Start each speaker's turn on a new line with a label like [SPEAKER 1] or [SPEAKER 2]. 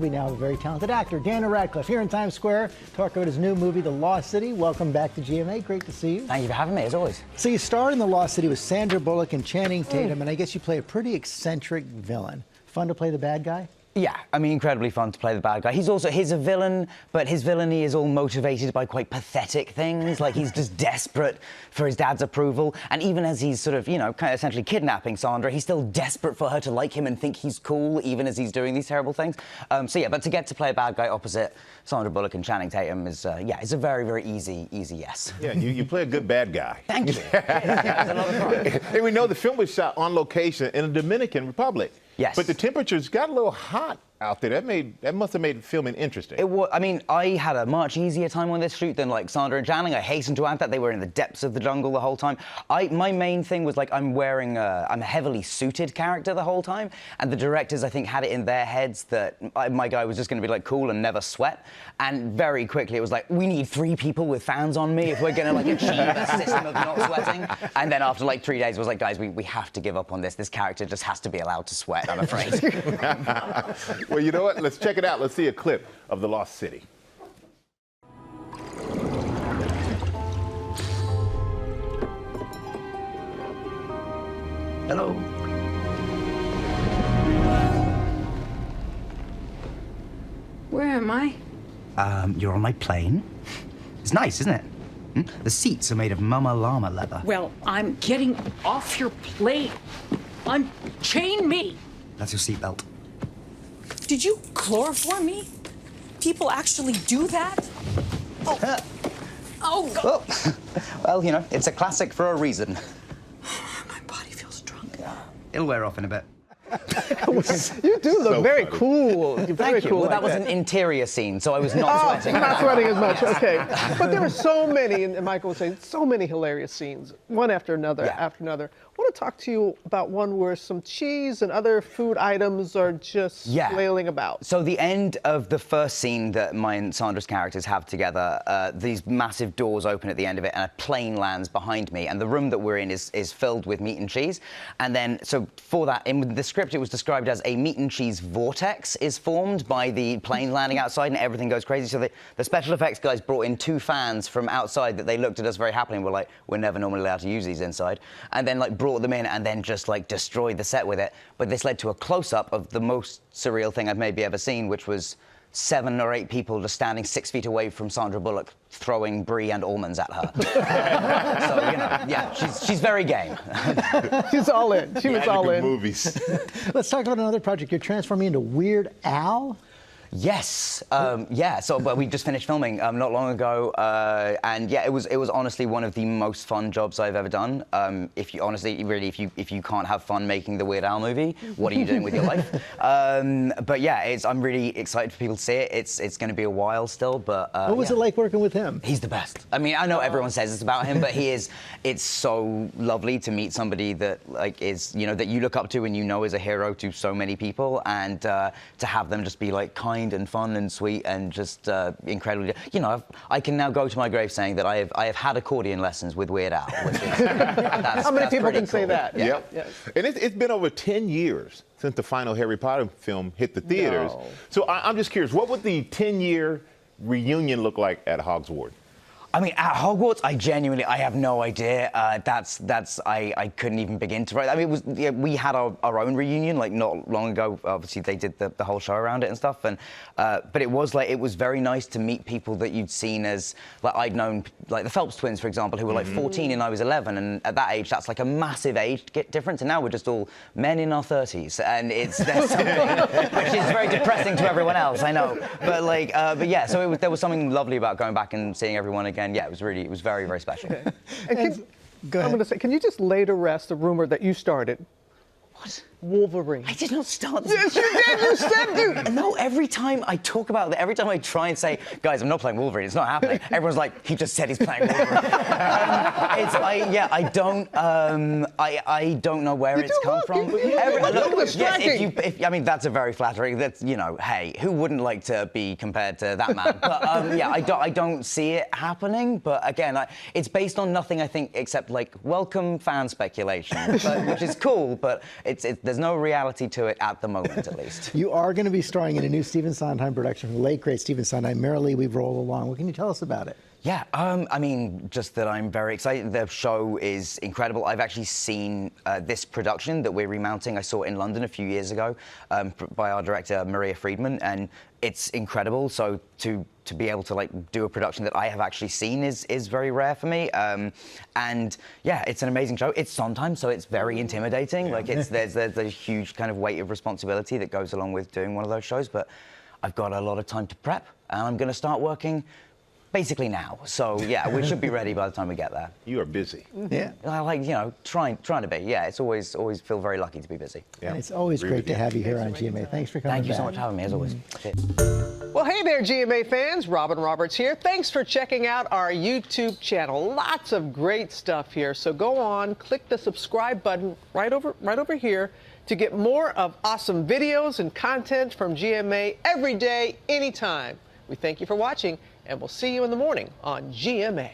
[SPEAKER 1] We now have a very talented actor, Daniel Radcliffe, here in Times Square, talk about his new movie, The Lost City. Welcome back to GMA. Great to see you.
[SPEAKER 2] Thank you for having me, as always.
[SPEAKER 1] So you starred in The Lost City with Sandra Bullock and Channing Tatum, and I guess you play a pretty eccentric villain. Fun to play the bad guy?
[SPEAKER 2] Yeah, I mean, incredibly fun to play the bad guy. He's a villain, but his villainy is all motivated by quite pathetic things. Like, he's just desperate for his dad's approval. And even as he's sort of, you know, kind of essentially kidnapping Sandra, he's still desperate for her to like him and think he's cool, even as he's doing these terrible things. So yeah, but to get to play a bad guy opposite Sandra Bullock and Channing Tatum is, yeah, it's a very, very easy yes.
[SPEAKER 3] Yeah, you play a good bad guy.
[SPEAKER 2] Thank you. Yeah, it's a lot of fun.
[SPEAKER 3] And we know the film was shot on location in the Dominican Republic.
[SPEAKER 2] Yes.
[SPEAKER 3] But the temperatures got a little hot out there. That must have made filming interesting.
[SPEAKER 2] It was, I mean, I had a much easier time on this shoot than like Sandra and Channing. I hasten to add that they were in the depths of the jungle the whole time. My main thing was like I'm a heavily suited character the whole time, and the directors I think had it in their heads that my guy was just going to be like cool and never sweat. And very quickly it was like, we need 3 people with fans on me if we're going to like achieve a system of not sweating. And then after like 3 days, it was like, guys, we have to give up on this. This character just has to be allowed to sweat, I'm afraid.
[SPEAKER 3] Well, you know what? Let's check it out. Let's see a clip of The Lost City.
[SPEAKER 2] Hello.
[SPEAKER 4] Where am I?
[SPEAKER 2] You're on my plane. It's nice, isn't it? The seats are made of mama llama leather.
[SPEAKER 4] Well, I'm getting off your plane. Unchain me.
[SPEAKER 2] That's your seatbelt.
[SPEAKER 4] Did you chloroform me? People actually do that? Oh, oh God.
[SPEAKER 2] Oh. Well, you know, it's a classic for a reason.
[SPEAKER 4] My body feels drunk.
[SPEAKER 2] It'll wear off in a bit.
[SPEAKER 5] You do look
[SPEAKER 3] So
[SPEAKER 5] very
[SPEAKER 3] funny.
[SPEAKER 5] cool. You're very
[SPEAKER 2] Thank you.
[SPEAKER 5] cool.
[SPEAKER 2] Well, that
[SPEAKER 5] like
[SPEAKER 2] was an interior scene, so I was not sweating.
[SPEAKER 5] Not sweating as much. Okay, but there were so many, and Michael was saying, so many hilarious scenes, one after another, after another. I want to talk to you about one where some cheese and other food items are just flailing about.
[SPEAKER 2] So the end of the first scene that my and Sandra's characters have together, these massive doors open at the end of it, and a plane lands behind me, and the room that we're in is filled with meat and cheese. And then, so for that, in the script, it was described as a meat and cheese vortex is formed by the plane landing outside, and everything goes crazy. So the special effects guys brought in 2 fans from outside that they looked at us very happily and were like, we're never normally allowed to use these inside. And then like brought them in and then just like destroyed the set with it. But this led to a close-up of the most surreal thing I've maybe ever seen, which was 7 or 8 people just standing 6 feet away from Sandra Bullock, throwing brie and almonds at her. So, you know, yeah, she's very game.
[SPEAKER 5] She's all in. She was all in.
[SPEAKER 3] Movies.
[SPEAKER 1] Let's talk about another project. You're transforming into Weird Al?
[SPEAKER 2] Yes, yeah. So, but we just finished filming not long ago, and yeah, it was honestly one of the most fun jobs I've ever done. If you honestly, really, if you can't have fun making the Weird Al movie, what are you doing with your life? But yeah, I'm really excited for people to see it. It's going to be a while still, but
[SPEAKER 1] What was it like working with him?
[SPEAKER 2] He's the best. I mean, I know everyone says this about him, but he is. It's so lovely to meet somebody that like is, you know, that you look up to and you know is a hero to so many people, and to have them just be like kind and fun and sweet and just incredibly, you know, I can now go to my grave saying that I have had accordion lessons with Weird Al. Which is,
[SPEAKER 5] How many people can say that?
[SPEAKER 3] Yeah.
[SPEAKER 5] Yep.
[SPEAKER 3] Yes. And it's been over 10 years since the final Harry Potter film hit the theaters.
[SPEAKER 5] No.
[SPEAKER 3] So I'm just curious, what would the 10-year reunion look like at Hogwarts?
[SPEAKER 2] I mean, at Hogwarts, I have no idea. I couldn't even begin to write. I mean, we had our own reunion, like, not long ago. Obviously, they did the whole show around it and stuff. And but it was very nice to meet people that you'd seen as, like, I'd known, like the Phelps twins, for example, who were like 14 and I was 11. And at that age, that's like a massive age difference. And now we're just all men in our 30s. And there's something, which is very depressing to everyone else, I know. But like, but yeah, so there was something lovely about going back and seeing everyone again. Yeah, it was very, very special.
[SPEAKER 5] And
[SPEAKER 1] Go ahead.
[SPEAKER 5] I'm going to say, can you just lay to rest the rumor that you started?
[SPEAKER 2] What?
[SPEAKER 5] Wolverine.
[SPEAKER 2] I did not start this.
[SPEAKER 5] Yes, you did. You said you.
[SPEAKER 2] No, every time I talk about that, every time I try and say, guys, I'm not playing Wolverine, it's not happening. Everyone's like, he just said he's playing Wolverine. I don't know where it's come from.
[SPEAKER 5] Yes,
[SPEAKER 2] I mean, that's a very flattering. That's, you know, hey, who wouldn't like to be compared to that man? But yeah, I don't see it happening. But again, it's based on nothing, I think, except like welcome fan speculation, which is cool. But there's no reality to it at the moment, at least.
[SPEAKER 1] You are going to be starring in a new Stephen Sondheim production from the late, great Stephen Sondheim, Merrily We Roll Along. What can you tell us about it?
[SPEAKER 2] Yeah, I mean, just that I'm very excited. The show is incredible. I've actually seen this production that we're remounting. I saw it in London a few years ago by our director, Maria Friedman, and it's incredible. So to be able to like do a production that I have actually seen is very rare for me. And yeah, it's an amazing show. It's Sondheim, so it's very intimidating. Yeah. Like there's a huge kind of weight of responsibility that goes along with doing one of those shows. But I've got a lot of time to prep, and I'm going to start working basically now. So yeah, we should be ready by the time we get there.
[SPEAKER 3] You are busy.
[SPEAKER 1] Yeah.
[SPEAKER 2] I like, you know, trying to be. Yeah, it's always feel very lucky to be busy.
[SPEAKER 1] Yeah. And it's always great to have you here on GMA. Thanks for coming
[SPEAKER 2] Thank you so
[SPEAKER 1] back.
[SPEAKER 2] much for having me, as always.
[SPEAKER 5] Well, hey there, GMA fans. Robin Roberts here. Thanks for checking out our YouTube channel. Lots of great stuff here. So go on, click the subscribe button right over here to get more of awesome videos and content from GMA every day, anytime. We thank you for watching, and we'll see you in the morning on GMA.